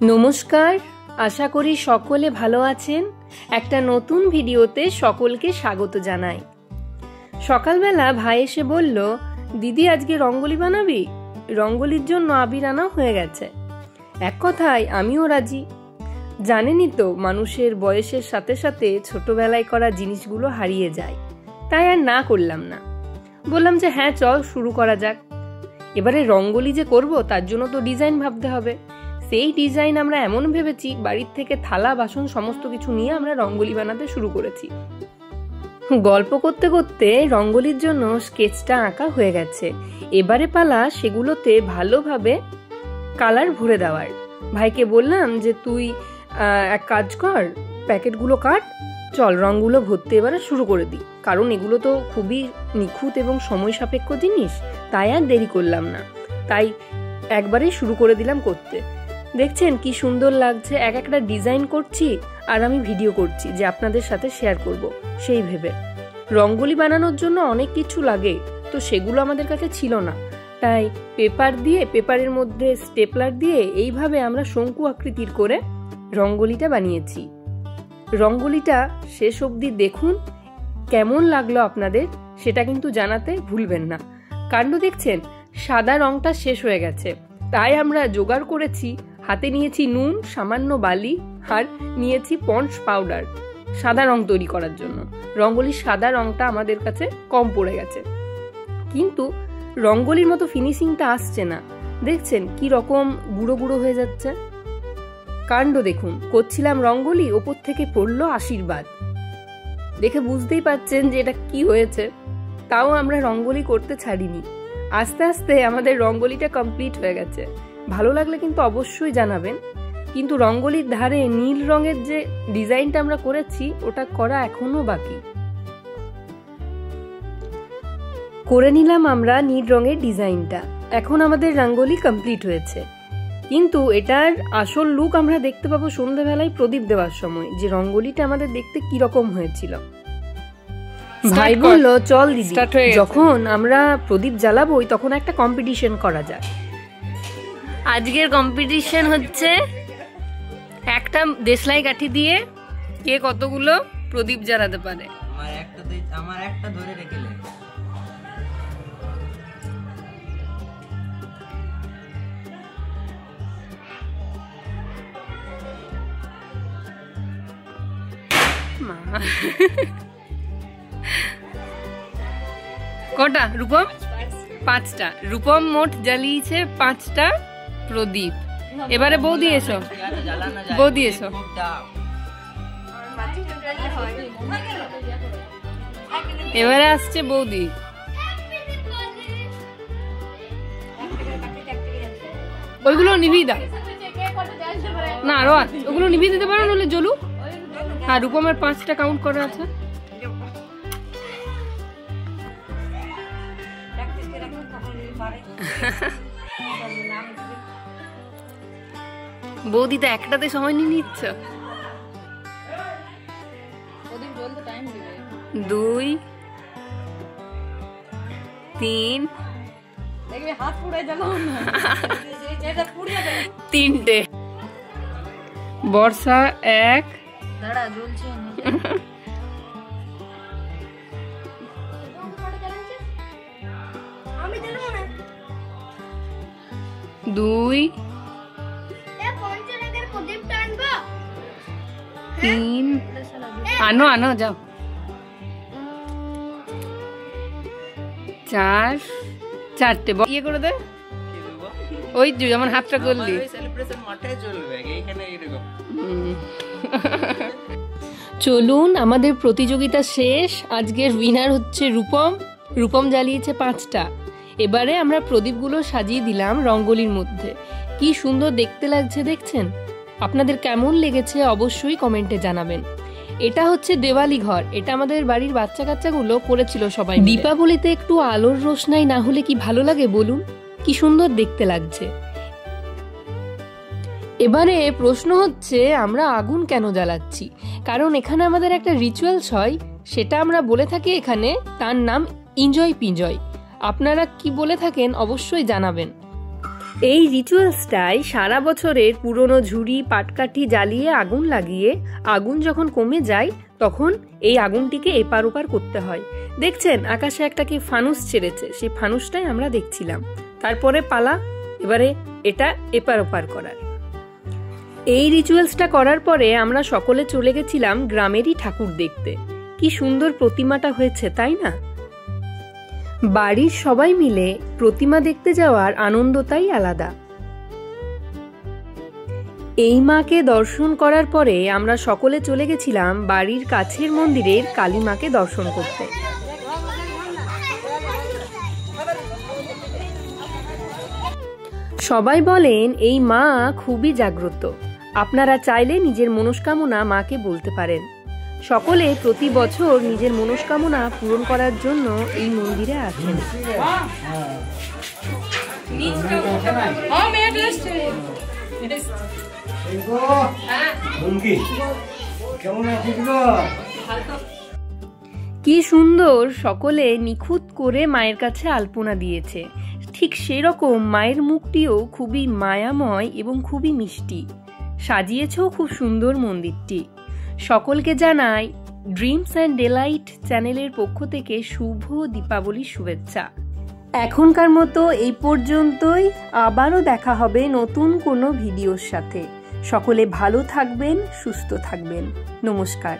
নমস্কার, আশা করি সকলে ভালো আছেন। একটা নতুন ভিডিওতে সকলকে স্বাগত জানাই। সকালবেলা ভাই এসে বলল, দিদি আজকে রঙ্গোলি বানাবি? রঙ্গোলির জন্য আবির আনা হয়ে গেছে। এক কথায় আমিও রাজি। জানেনই তো, মানুষের বয়সের সাথে সাথে ছোটবেলায় করা জিনিসগুলো হারিয়ে যায়, তাই আর না করলাম না। বললাম যে হ্যাঁ চল শুরু করা যাক। এবারে রঙ্গোলি যে করব তার জন্য তো ডিজাইন ভাবতে হবে। সেই ডিজাইন আমরা এমন ভেবেছি, বাড়ির থেকে থালা বাসন সমস্ত কিছু নিয়ে আমরা রঙ্গোলি বানাতে শুরু করেছি। গল্প করতে করতে রঙ্গোলির জন্য স্কেচটা আঁকা হয়ে গেছে। এবারে পালা সেগুলোতে ভালোভাবে কালার ভরে দেওয়ার। ভাইকে বললাম যে তুই এক কাজ কর, প্যাকেটগুলো কাট, চল রঙগুলো ভরতে এবারে শুরু করে দিই। কারণ এগুলো তো খুবই নিখুঁত এবং সময় সাপেক্ষ জিনিস, তাই আর দেরি করলাম না। তাই একবারেই শুরু করে দিলাম করতে। দেখছেন কি সুন্দর লাগছে, এক একটা ডিজাইন করছি আর আমি ভিডিও করছি যে আপনাদের সাথে শেয়ার করব সেই ভেবে। রঙ্গোলি বানানোর জন্য অনেক কিছু লাগে, তো সেগুলো আমাদের কাছে ছিল না, তাই পেপারের মধ্যে স্টেপলার দিয়ে এইভাবে আমরা শঙ্কু আকৃতির করে রঙ্গোলিটা বানিয়েছি। রঙ্গোলিটা শেষ অবধি দেখুন, কেমন লাগলো আপনাদের সেটা কিন্তু জানাতে ভুলবেন না। কাণ্ড দেখছেন, সাদা রংটা শেষ হয়ে গেছে, তাই আমরা জোগাড় করেছি। হাতে নিয়েছি নুন, সামান্য বালি আর নিয়েছি পন্ডস পাউডার সাদা রং তৈরি করার জন্য। রঙ্গোলির সাদা রংটা আমাদের কাছে কম পড়ে গেছে, কিন্তু রঙ্গোলির মতো ফিনিশিংটা আসছে না। দেখছেন কি রকম গুঁড়ো গুঁড়ো হয়ে যাচ্ছে। কাণ্ড দেখুন, করছিলাম রঙ্গোলি, ওপর থেকে পড়লো আশীর্বাদ। দেখে বুঝতেই পারছেন যে এটা কি হয়েছে। তাও আমরা রঙ্গোলি করতে ছাড়িনি। আস্তে আস্তে আমাদের রঙ্গোলিটা কমপ্লিট হয়ে গেছে। ভালো লাগলে কিন্তু অবশ্যই জানাবেন। কিন্তু রঙ্গোলির ধারে নীল রঙের যে ডিজাইনটা আমরা করেছি ওটা করা এখনো বাকি। করে নিলাম আমরা নীল রঙের ডিজাইনটা। এখন আমাদের রঙ্গোলি কমপ্লিট হয়েছে, কিন্তু এটার আসল লুক আমরা দেখতে পাবো সন্ধ্যাবেলায় প্রদীপ দেওয়ার সময়, যে রঙ্গোলিটা আমাদের দেখতে কিরকম হয়েছিল। ভাই বললো চল দিদি, যখন আমরা প্রদীপ জ্বালাবো তখন একটা কম্পিটিশন করা যায়। আজকের কম্পিটিশন হচ্ছে একটা দেশলাই কাঠি দিয়ে কে কতগুলো প্রদীপ জ্বালাতে পারে। আমার একটা ধরে রেখেলে কটা রূপম? 5টা। রূপম মোট জ্বালিয়েছে 5টা প্রদীপ। এবারে বৌদি এসো, বৌদি এসো। এবারে আসছে বৌদি। ওইগুলো নিভিয়ে দাও না, আরো ওগুলো নিভিয়ে দিতে পারো, নইলে জ্বলুক। আর রূপমের 5টা কাউন্ট করা আছে। বৌদি তো একটাতে সময় নিয়ে নিচ্ছ। 2 3 3টে। বর্ষা 1 2 3 আনো যাও 4টে ইয়ে করে দে। ওই যেমন হাতটা করলি চলুন, আমাদের প্রতিযোগিতা শেষ। আজকের উইনার হচ্ছে রূপম জ্বালিয়েছে 5টা। এবারে আমরা প্রদীপগুলো সাজিয়ে দিলাম রঙ্গোলির মধ্যে। কি সুন্দর দেখতে লাগছে দেখছেন। আপনাদের কেমন লেগেছে অবশ্যই কমেন্টে জানাবেন। এটা হচ্ছে দেওয়ালি ঘর, এটা আমাদের বাড়ির বাচ্চা কাচ্চাগুলো করেছিল সবাই। দীপাবলিতে একটু আলোর রোশনাই না হলে কি ভালো লাগে বলুন? কি সুন্দর দেখতে লাগছে। এবারে প্রশ্ন হচ্ছে আমরা আগুন কেন জ্বালাচ্ছি? কারণ এখানে আমাদের একটা রিচুয়ালস হয়, সেটা আমরা বলে থাকি এখানে, তার নাম এনজয় পিঞ্জয়। আপনারা কি বলে থাকেন অবশ্যই জানাবেন। এই রিচুয়ালসটাই সারা বছরের পুরনো ঝুড়ি পাটকাঠি জ্বালিয়ে আগুন লাগিয়ে আগুন যখন কমে যায় তখন এই আগুনটিকে এপার ওপার করতে হয়। দেখছেন আকাশে একটা কি ফানুস ছেড়েছে, সেই ফানুসটাই আমরা দেখছিলাম। তারপরে পালা এবারে এটা এপার ওপার করার। এই রিচুয়ালসটা করার পরে আমরা সকলে চলে গেছিলাম গ্রামেরই ঠাকুর দেখতে। কি সুন্দর প্রতিমাটা হয়েছে, তাই না? বাড়ির সবাই মিলে প্রতিমা দেখতে যাওয়ার আনন্দটাই আলাদা। এই মাকে দর্শন করার পরে আমরা সকলে চলে গেছিলাম বাড়ির কাছের মন্দিরের কালী মাকে দর্শন করতে। সবাই বলেন এই মা খুবই জাগ্রত। আপনারা চাইলে নিজের মনস্কামনা মাকে বলতে পারেন। সকলে প্রতি বছর নিজের মনস্কামনা পূরণ করার জন্য এই মন্দিরে আসেন। কি সুন্দর সকলে নিখুঁত করে মায়ের কাছে আলপনা দিয়েছে। ঠিক সেরকম মায়ের মুখটিও খুবই মায়াময় এবং খুবই মিষ্টি। সাজিয়েছেও খুব সুন্দর মন্দিরটি। সকলকে জানাই ড্রিমস অ্যান্ড ডেলাইট চ্যানেলের পক্ষ থেকে শুভ দীপাবলির শুভেচ্ছা। এখনকার মতো এই পর্যন্তই। আবারও দেখা হবে নতুন কোনো ভিডিওর সাথে। সকলে ভালো থাকবেন, সুস্থ থাকবেন। নমস্কার।